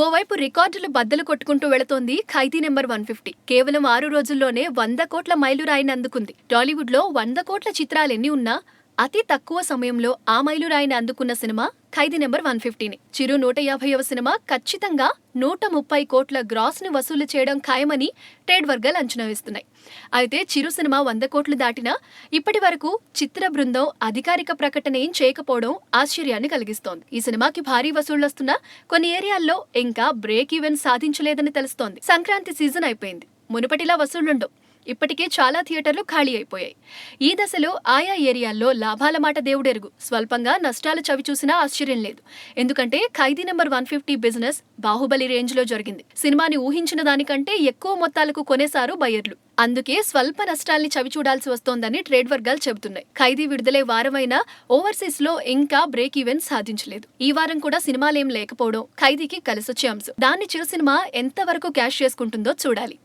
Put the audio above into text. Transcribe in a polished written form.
ఓవైపు రికార్డులు బద్దలు కొట్టుకుంటూ వెళుతోంది ఖైదీ నెంబర్ 150. కేవలం 6 రోజుల్లోనే 100 కోట్ల మైలురాయిని అందుకుంది. టాలీవుడ్ లో 100 కోట్ల చిత్రాలెన్ని ఉన్నా అతి తక్కువ సమయంలో ఆ మైలురాయిని అందుకున్న సినిమా ఖైదీ నెంబర్ 150. చిరు 150వ సినిమా ఖచ్చితంగా 130 కోట్ల గ్రాస్ ని వసూలు చేయడం ఖాయమని ట్రేడ్ వర్గాలు అంచనా వేస్తున్నాయి. అయితే చిరు సినిమా 100 కోట్లు దాటినా ఇప్పటి వరకు చిత్ర బృందం అధికారిక ప్రకటన ఏం చేయకపోవడం ఆశ్చర్యాన్ని కలిగిస్తోంది. ఈ సినిమాకి భారీ వసూళ్లొస్తున్నా కొన్ని ఏరియాల్లో ఇంకా బ్రేక్ ఈవెన్ సాధించలేదని తెలుస్తోంది. సంక్రాంతి సీజన్ అయిపోయింది, మునుపటిలా వసూళ్లుండవు. ఇప్పటికే చాలా థియేటర్లు ఖాళీ అయిపోయాయి. ఈ దశలో ఆయా ఏరియాల్లో లాభాల మాట దేవుడెరుగు. స్వల్పంగా నష్టాలు చవిచూసినా ఆశ్చర్యం లేదు. ఎందుకంటే ఖైదీ నెంబర్ 150 బిజినెస్ బాహుబలి రేంజ్ లో జరిగింది. సినిమాని ఊహించిన దానికంటే ఎక్కువ మొత్తాలకు కొనేశారు బయ్యర్లు. అందుకే స్వల్ప నష్టాల్ని చవిచూడాల్సి వస్తోందని ట్రేడ్ వర్గాలు చెబుతున్నాయి. ఖైదీ విడుదలై వారమైనా ఓవర్సీస్ లో ఇంకా బ్రేక్ ఈవెన్ సాధించలేదు. ఈ వారం కూడా సినిమాలేం లేకపోవడం ఖైదీకి కలిసొచ్చే అంశం. దాన్ని చిరు సినిమా ఎంత వరకు క్యాష్ చేసుకుంటుందో చూడాలి.